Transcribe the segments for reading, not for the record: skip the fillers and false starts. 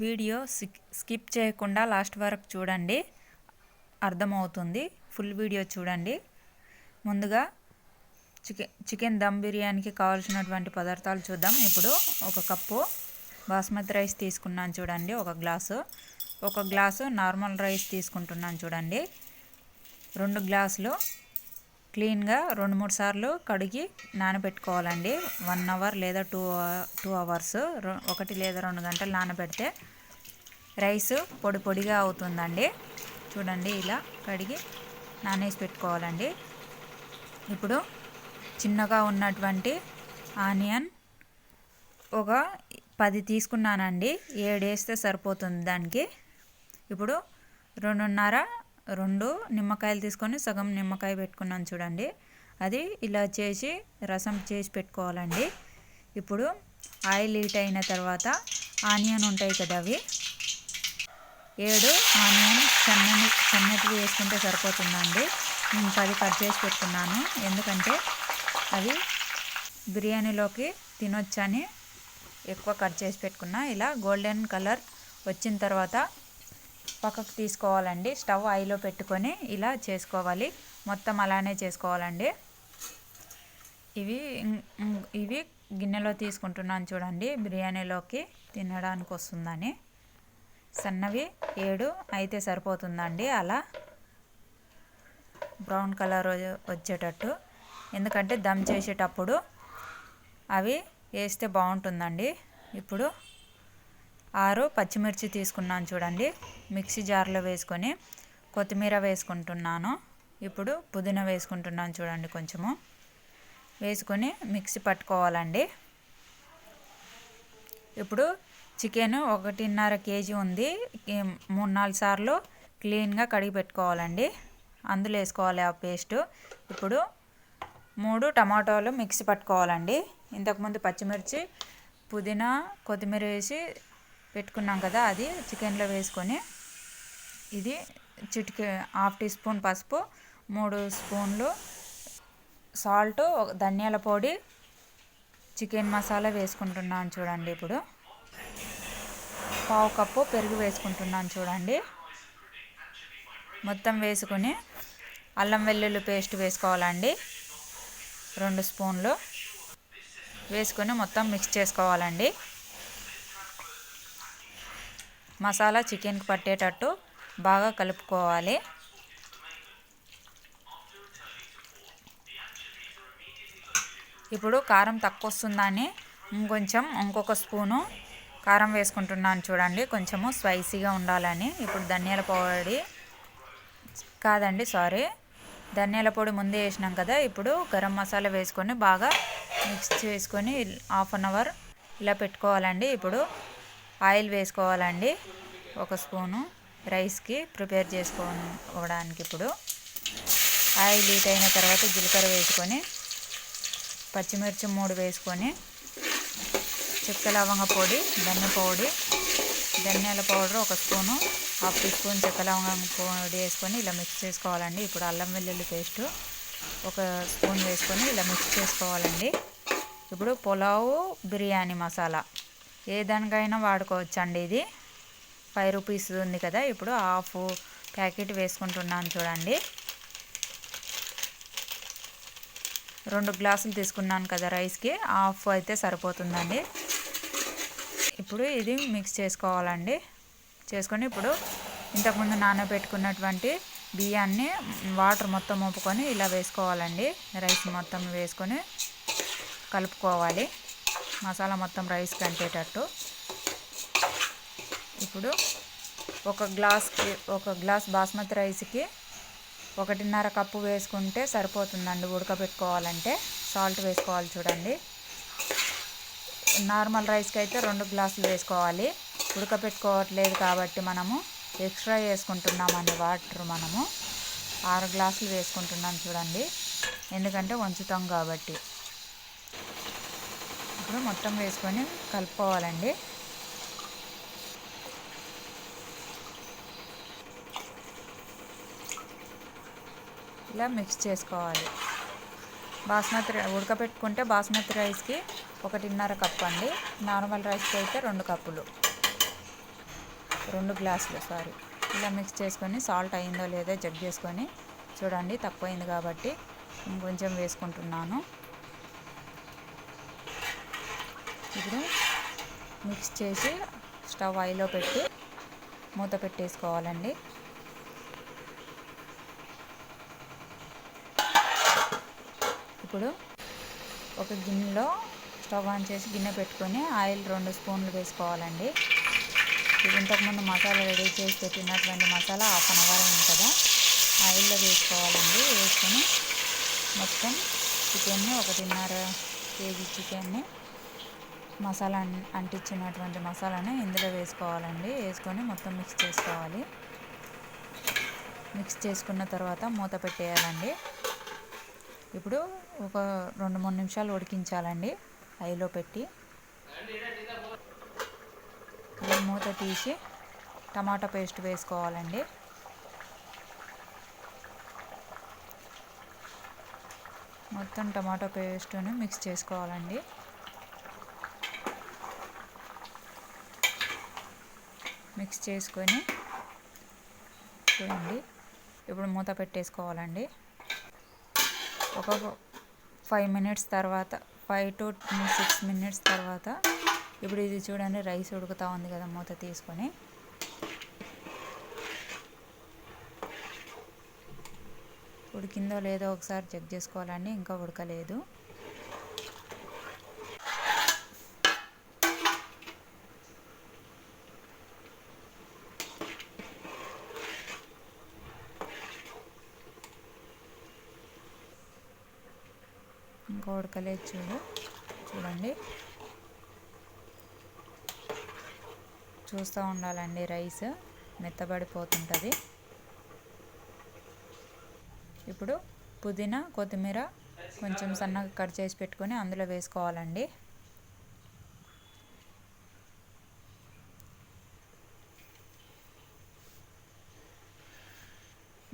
Video skip చేయకుండా last వరకు చూడండి, అర్థమవుతుంది. ఫుల్ వీడియో చూడండి. ముందుగా చికెన్ దమ్ బిర్యానీకి కావాల్సినటువంటి పదార్థాలు చూద్దాం. ఇప్పుడు ఒక కప్పు బాస్మతి రైస్ తీసుకున్నాను చూడండి, ఒక గ్లాసు నార్మల్ రైస్ తీసుకుంటున్నాను చూడండి. 2 గ్లాసులు క్లీన్గా 2-3 సార్లు కడిగి నానబెట్టుకోవాలండి. 1 అవర్ లేదా 2 అవర్స్, 1 లేదా 2 గంటలు నానబెడితే రైస్ పొడిగా అవుతుందండి. చూడండి, ఇలా కడిగి నానేసి పెట్టుకోవాలండి. ఇప్పుడు చిన్నగా ఉన్నటువంటి ఆనియన్ ఒక 10 తీసుకున్నానండి. 7 వేస్తే సరిపోతుంది దానికి. ఇప్పుడు 2 నిమ్మకాయలు తీసుకొని సగం నిమ్మకాయ పెట్టుకున్నాను చూడండి. అది ఇలా చేసి రసం చేసి పెట్టుకోవాలండి. ఇప్పుడు ఆయిల్ హీట్ అయిన తర్వాత ఆనియన్ ఉంటాయి కదా, అవి 7 ఆనియన్ సన్నటివి వేసుకుంటే సరిపోతుందండి. నేను 10 కట్ చేసి పెట్టుకున్నాను, ఎందుకంటే అవి బిర్యానీలోకి తినొచ్చని ఎక్కువ కట్ చేసి పెట్టుకున్నా. ఇలా గోల్డెన్ కలర్ వచ్చిన తర్వాత పక్కకు తీసుకోవాలండి. స్టవ్ హైలో పెట్టుకొని ఇలా చేసుకోవాలి. మొత్తం అలానే చేసుకోవాలండి. ఇవి గిన్నెలో తీసుకుంటున్నాను చూడండి, బిర్యానీలోకి తినడానికి వస్తుందని. సన్నవి 7 అయితే సరిపోతుందండి, అలా బ్రౌన్ కలర్ వచ్చేటట్టు. ఎందుకంటే దమ్ చేసేటప్పుడు అవి వేస్తే బాగుంటుందండి. ఇప్పుడు 6 పచ్చిమిర్చి తీసుకున్నాను చూడండి, మిక్సీ జార్లో వేసుకొని కొత్తిమీర వేసుకుంటున్నాను. ఇప్పుడు పుదీనా వేసుకుంటున్నాను చూడండి, కొంచెము వేసుకొని మిక్సీ పట్టుకోవాలండి. ఇప్పుడు చికెన్ 1.5 కేజీ ఉంది. 3-4 సార్లు క్లీన్గా కడిగి పెట్టుకోవాలండి. అందులో వేసుకోవాలి ఆ పేస్ట్. ఇప్పుడు 3 టమాటాలు మిక్సీ పట్టుకోవాలండి. ఇంతకుముందు పచ్చిమిర్చి, పుదీనా, కొత్తిమీర వేసి పెట్టుకున్నాం కదా, అది చికెన్లో వేసుకొని ఇది ½ టీ స్పూన్ పసుపు, 3 స్పూన్లు సాల్ట్, ధనియాల పొడి, చికెన్ మసాలా వేసుకుంటున్నాను చూడండి. ఇప్పుడు 1/2 కప్పు పెరుగు వేసుకుంటున్నాను చూడండి. మొత్తం వేసుకొని అల్లం వెల్లుల్లి పేస్ట్ వేసుకోవాలండి. 2 స్పూన్లు వేసుకొని మొత్తం మిక్స్ చేసుకోవాలండి. మసాలా చికెన్కి పట్టేటట్టు బాగా కలుపుకోవాలి. ఇప్పుడు కారం తక్కువ వస్తుందని ఇంకొక స్పూను కారం వేసుకుంటున్నాను చూడండి, కొంచెము స్పైసీగా ఉండాలని. ఇప్పుడు ధనియాల పొడి ముందే వేసినాం కదా. ఇప్పుడు గరం మసాలా వేసుకొని బాగా మిక్స్ చేసుకొని 1/2 అవర్ ఇలా పెట్టుకోవాలండి. ఇప్పుడు ఆయిల్ వేసుకోవాలండి, 1 స్పూను రైస్కి ప్రిపేర్ చేసుకోవడానికి. ఇప్పుడు ఆయిల్ హీట్ అయిన తర్వాత జీలకర్ర వేసుకొని పచ్చిమిర్చి 3 వేసుకొని చెక్క లవంగ పొడి, ధనియాల పౌడర్ 1 స్పూను, 1/2 టీ స్పూన్ చెక్క లవంగ పొడి వేసుకొని ఇలా మిక్స్ చేసుకోవాలండి. ఇప్పుడు అల్లం వెల్లుల్లి పేస్ట్ 1 స్పూన్ వేసుకొని ఇలా మిక్స్ చేసుకోవాలండి. ఇప్పుడు పులావ్ బిర్యానీ మసాలా ఏ దానికైనా వాడుకోవచ్చండి. ఇది 5 రూపీస్ ఉంది కదా. ఇప్పుడు 1/2 ప్యాకెట్ వేసుకుంటున్నాను చూడండి. 2 గ్లాసులు తీసుకున్నాను కదా రైస్కి, 1/2 అయితే సరిపోతుందండి. ఇప్పుడు ఇది మిక్స్ చేసుకోవాలండి. చేసుకొని ఇప్పుడు ఇంతకుముందు నానబెట్టుకున్నటువంటి బియ్యాన్ని వాటర్ మొత్తం మోపుకొని ఇలా వేసుకోవాలండి. రైస్ మొత్తం వేసుకొని కలుపుకోవాలి, మసాలా మొత్తం రైస్కి అంటేటట్టు. ఇప్పుడు ఒక గ్లాస్ బాస్మతి రైస్కి 1.5 కప్పు వేసుకుంటే సరిపోతుందండి ఉడకబెట్టుకోవాలంటే. సాల్ట్ వేసుకోవాలి చూడండి. నార్మల్ రైస్కి అయితే 2 గ్లాసులు వేసుకోవాలి. ఉడకబెట్టుకోవట్లేదు కాబట్టి మనము ఎక్స్ట్రా వేసుకుంటున్నామండి వాటర్. మనము 6 గ్లాసులు వేసుకుంటున్నాం చూడండి, ఎందుకంటే వంచుతాం కాబట్టి. ఇప్పుడు మొత్తం వేసుకొని కలుపుకోవాలండి. ఇలా మిక్స్ చేసుకోవాలి. ఉడకబెట్టుకుంటే బాస్మతి రైస్కి 1.5 కప్పు అండి, నార్మల్ రైస్కి అయితే 2 కప్పులు. 2 గ్లాసులు ఇలా మిక్స్ చేసుకొని సాల్ట్ అయిందో లేదో చెక్ చేసుకొని చూడండి. తక్కువైంది కాబట్టి ఇంకొంచెం వేసుకుంటున్నాను. ఇప్పుడు మిక్స్ చేసి స్టవ్ హైలో పెట్టి మూత పెట్టేసుకోవాలండి. ఇప్పుడు ఒక గిన్నెలో స్టవ్ ఆన్ చేసి గిన్నె పెట్టుకొని ఆయిల్ 2 స్పూన్లు వేసుకోవాలండి. ఇది ఇంతకుముందు మసాలా రెడీ చేసి పెట్టినటువంటి మసాలా 1/2 అవర్ అయింది కదా, ఆయిల్లో వేసుకోవాలండి. వేసుకొని మొత్తం చికెన్ని 1.5 కేజీ చికెన్ని మసాలా అంటించినటువంటి మసాలాని ఇందులో వేసుకోవాలండి. వేసుకొని మొత్తం మిక్స్ చేసుకోవాలి. మిక్స్ చేసుకున్న తర్వాత మూత పెట్టేయాలండి. ఇప్పుడు ఒక 2-3 నిమిషాలు ఉడికించాలండి హైలో పెట్టి. మూత తీసి టమాటా పేస్ట్ వేసుకోవాలండి. మొత్తం టమాటా పేస్ట్ని మిక్స్ చేసుకోవాలండి. మిక్స్ చేసుకొని చూడండి. ఇప్పుడు మూత పెట్టేసుకోవాలండి. ఒక 5 మినిట్స్ తర్వాత 5 to 6 మినిట్స్ తర్వాత ఇప్పుడు ఇది చూడండి, రైస్ ఉడుకుతూ ఉంది కదా. మూత తీసుకొని ఉడికిందో లేదో ఒకసారి చెక్ చేసుకోవాలండి. ఇంకా ఉడకలేదు. ఇంకా ఉడకలేదు చూడండి. చూస్తూ ఉండాలండి, రైస్ మెత్తబడిపోతుంటుంది. ఇప్పుడు పుదీనా కొత్తిమీర కొంచెం సన్నగా కట్ చేసి పెట్టుకొని అందులో వేసుకోవాలండి.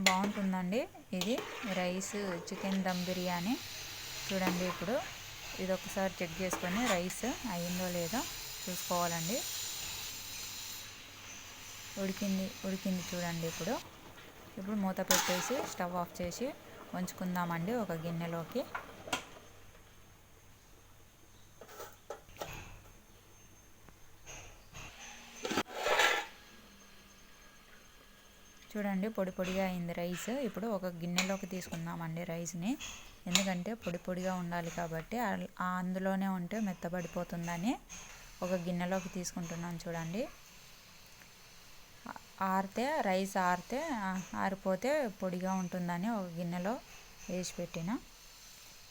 బాగుంటుందండి ఇది రైస్ చికెన్ దమ్ బిర్యానీ. చూడండి, ఇప్పుడు ఇది ఒకసారి చెక్ చేసుకొని రైస్ అయిందో లేదో చూసుకోవాలండి. ఉడికింది చూడండి. ఇప్పుడు మూత పెట్టేసి స్టవ్ ఆఫ్ చేసి ఉంచుకుందామండి ఒక గిన్నెలోకి. చూడండి, పొడి పొడిగా అయింది రైస్. ఇప్పుడు ఒక గిన్నెలోకి తీసుకుందామండి రైస్ని. ఎందుకంటే పొడి పొడిగా ఉండాలి కాబట్టి, అందులోనే ఉంటే మెత్తబడిపోతుందని ఒక గిన్నెలోకి తీసుకుంటున్నాను. చూడండి, రైస్ ఆరిపోతే పొడిగా ఉంటుందని ఒక గిన్నెలో వేసి పెట్టిన.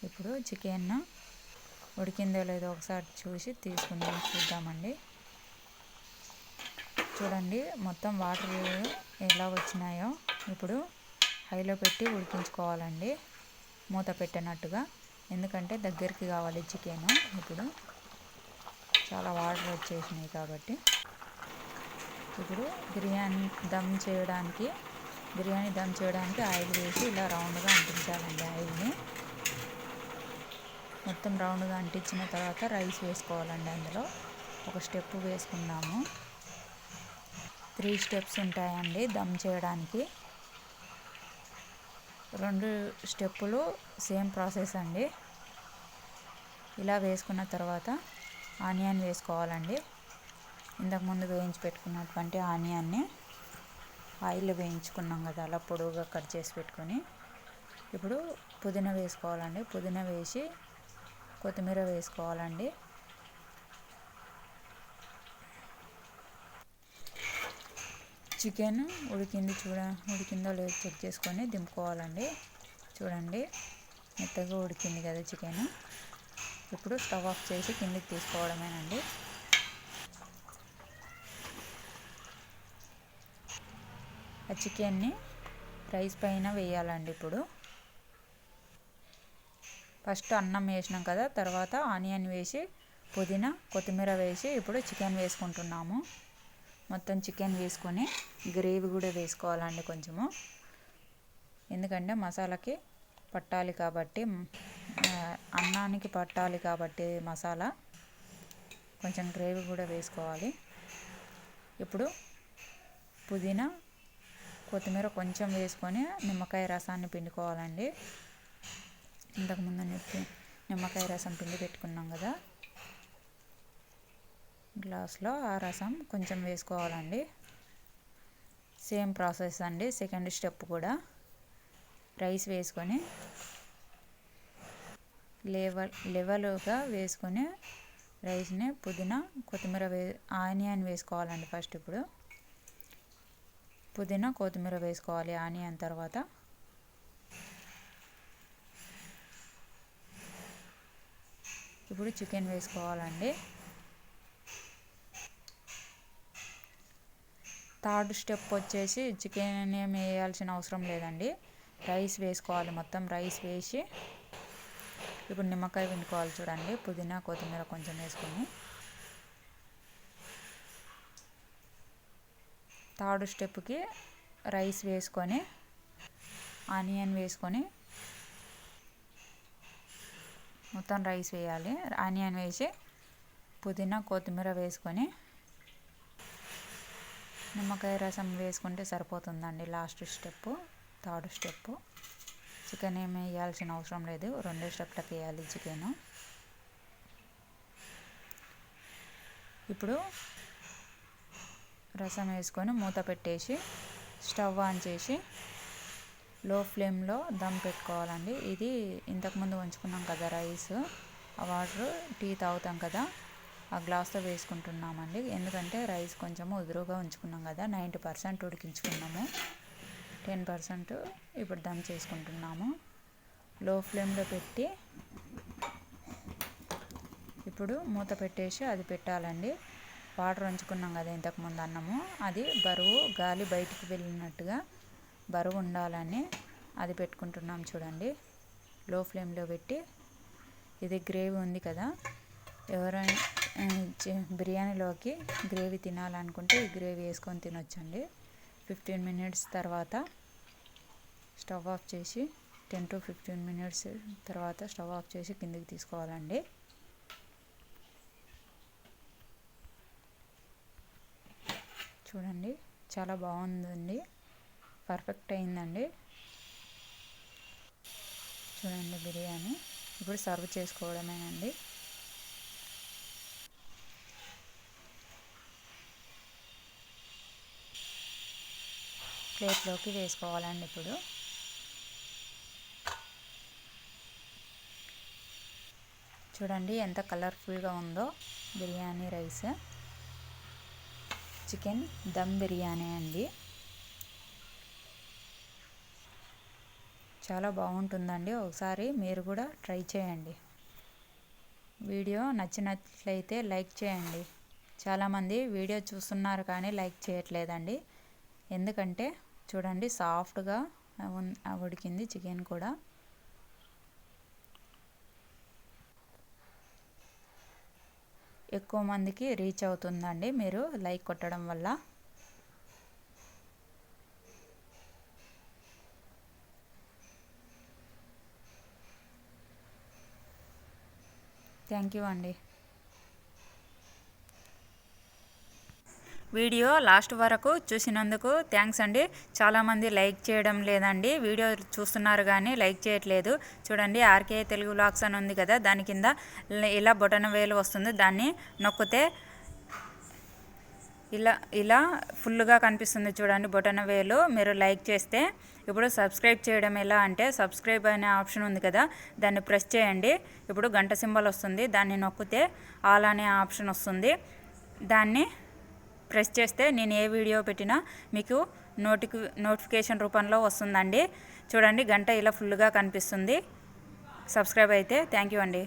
ఇప్పుడు చికెన్ ఉడికిందో లేదో ఒకసారి చూద్దామండి. చూడండి, మొత్తం వాటర్ ఎలా వచ్చినాయో. ఇప్పుడు హైలో పెట్టి ఉడికించుకోవాలండి, మూత పెట్టినట్టుగా. ఎందుకంటే దగ్గరికి కావాలి చికెన్. ఇప్పుడు చాలా వాటర్ వచ్చేసినాయి కాబట్టి ఇప్పుడు బిర్యానీ దమ్ చేయడానికి ఆయిల్ వేసి ఇలా రౌండ్గా అంటించాలండి. ఆయిల్ని మొత్తం రౌండ్గా అంటించిన తర్వాత రైస్ వేసుకోవాలండి. అందులో ఒక స్టెప్ వేసుకుందాము. 3 స్టెప్స్ ఉంటాయండి దమ్ చేయడానికి. 2 స్టెప్పులు సేమ్ ప్రాసెస్ అండి. ఇలా వేసుకున్న తర్వాత ఆనియన్ వేసుకోవాలండి. ఇంతకుముందు వేయించి పెట్టుకున్నటువంటి ఆనియన్ని ఆయిల్లో వేయించుకున్నాం కదా, అలా పొడవుగా కట్ చేసి పెట్టుకొని ఇప్పుడు పుదీనా వేసుకోవాలండి. పుదీనా వేసి కొత్తిమీర వేసుకోవాలండి. చికెన్ ఉడికిందో లేదో చెక్ చేసుకొని దింపుకోవాలండి. చూడండి, మెత్తగా ఉడికింది కదా చికెన్. ఇప్పుడు స్టవ్ ఆఫ్ చేసి కిందికి తీసుకోవడమేనండి. ఆ చికెన్ని రైస్ పైన వేయాలండి. ఇప్పుడు ఫస్ట్ అన్నం వేసినాం కదా, తర్వాత ఆనియన్ వేసి పుదీనా కొత్తిమీర వేసి ఇప్పుడు చికెన్ వేసుకుంటున్నాము. మొత్తం చికెన్ వేసుకొని గ్రేవీ కూడా వేసుకోవాలండి కొంచెము. ఎందుకంటే మసాలాకి పట్టాలి కాబట్టి, అన్నానికి పట్టాలి కాబట్టి మసాలా కొంచెం గ్రేవీ కూడా వేసుకోవాలి. ఇప్పుడు పుదీనా, కొత్తిమీర కొంచెం వేసుకొని నిమ్మకాయ రసాన్ని పిండుకోవాలండి. ఇంతకుముందు నిమ్మకాయ రసం పిండి పెట్టుకున్నాం కదా, గ్లాస్లో ఆ రసం కొంచెం వేసుకోవాలండి. సేమ్ ప్రాసెస్ అండి. సెకండ్ స్టెప్ కూడా రైస్ వేసుకొని లెవెల్గా వేసుకొని రైస్ని పుదీనా, కొత్తిమీర ఆనియన్ వేసుకోవాలండి. ఫస్ట్ ఇప్పుడు పుదీనా, కొత్తిమీర వేసుకోవాలి ఆనియన్ తర్వాత. ఇప్పుడు చికెన్ వేసుకోవాలండి. థర్డ్ స్టెప్ వచ్చేసి చికెన్ ఏమి వేయాల్సిన అవసరం లేదండి. రైస్ వేసుకోవాలి. మొత్తం రైస్ వేసి ఇప్పుడు నిమ్మకాయ పిండుకోవాలి చూడండి. పుదీనా, కొత్తిమీర కొంచెం వేసుకొని. థర్డ్ స్టెప్కి రైస్ వేసుకొని ఆనియన్ వేసుకొని మొత్తం రైస్ వేయాలి. ఆనియన్ వేసి పుదీనా, కొత్తిమీర వేసుకొని నిమ్మకాయ రసం వేసుకుంటే సరిపోతుందండి. Last step, third step. Chicken ఏమి వేయాల్సిన అవసరం లేదు. 2 స్టెప్లకు వేయాలి చికెను. ఇప్పుడు రసం వేసుకొని మూత పెట్టేసి స్టవ్ ఆన్ చేసి లో ఫ్లేమ్లో దమ్ పెట్టుకోవాలండి. ఇది ఇంతకుముందు ఉంచుకున్నాం కదా రైస్, ఆ వాటర్ టీ తాగుతాం కదా ఆ గ్లాస్తో వేసుకుంటున్నామండి. ఎందుకంటే రైస్ కొంచెము ఉదురుగా ఉంచుకున్నాం కదా, 90% ఉడికించుకున్నాము, 10% ఇప్పుడు దమ్ చేసుకుంటున్నాము. లో ఫ్లేమ్లో పెట్టి ఇప్పుడు మూత పెట్టేసి అది పెట్టాలండి. వాటర్ ఉంచుకున్నాం కదా ఇంతకుముందు అన్నము, అది బరువు గాలి బయటికి వెళ్ళినట్టుగా బరువు ఉండాలని అది పెట్టుకుంటున్నాం చూడండి. లో ఫ్లేమ్లో పెట్టి ఇది గ్రేవీ ఉంది కదా, ఎవరైనా బిర్యానీలోకి గ్రేవీ తినాలనుకుంటే ఈ గ్రేవీ వేసుకొని తినొచ్చండి. 15 మినిట్స్ తర్వాత స్టవ్ ఆఫ్ చేసి 10 to 15 మినిట్స్ తర్వాత స్టవ్ ఆఫ్ చేసి కిందికి తీసుకోవాలండి. చూడండి చాలా బాగుందండి, పర్ఫెక్ట్ అయిందండి. చూడండి బిర్యానీ. ఇప్పుడు సర్వ్ చేసుకోవడమేనండి. ప్లేట్లోకి వేసుకోవాలండి. ఇప్పుడు చూడండి ఎంత కలర్ఫుల్గా ఉందో బిర్యానీ రైస్. చికెన్ దమ్ బిర్యానీ అండి. చాలా బాగుంటుందండి. ఒకసారి మీరు కూడా ట్రై చేయండి. వీడియో నచ్చినట్లయితే లైక్ చేయండి. చాలామంది వీడియో చూస్తున్నారు కానీ లైక్ చేయట్లేదండి. ఎందుకంటే చూడండి సాఫ్ట్గా ఉడికింది చికెన్ కూడా. ఎక్కువ మందికి రీచ్ అవుతుందండి మీరు లైక్ కొట్టడం వల్ల. థ్యాంక్ యూ అండి. వీడియో లాస్ట్ వరకు చూసినందుకు థ్యాంక్స్ అండి. చాలామంది లైక్ చేయడం లేదండి, వీడియో చూస్తున్నారు కానీ లైక్ చేయట్లేదు. చూడండి ఆర్కే తెలుగు వ్లాగ్స్ అని ఉంది కదా, దాని కింద ఇలా బొటన వేలు వస్తుంది, దాన్ని నొక్కితే ఇలా ఫుల్గా కనిపిస్తుంది చూడండి బొటన వేలు. మీరు లైక్ చేస్తే ఇప్పుడు సబ్స్క్రైబ్ చేయడం ఎలా అంటే, సబ్స్క్రైబ్ అనే ఆప్షన్ ఉంది కదా, దాన్ని ప్రెస్ చేయండి. ఇప్పుడు గంట సింబల్ వస్తుంది, దాన్ని నొక్కితే ఆల్ అనే ఆప్షన్ వస్తుంది. దాన్ని ప్రెస్ చేస్తే నేను ఏ వీడియో పెట్టినా మీకు నోటిఫికేషన్ రూపంలో వస్తుందండి. చూడండి గంట ఇలా ఫుల్గా కనిపిస్తుంది. సబ్స్క్రైబ్ అయితే థ్యాంక్ యూ అండి.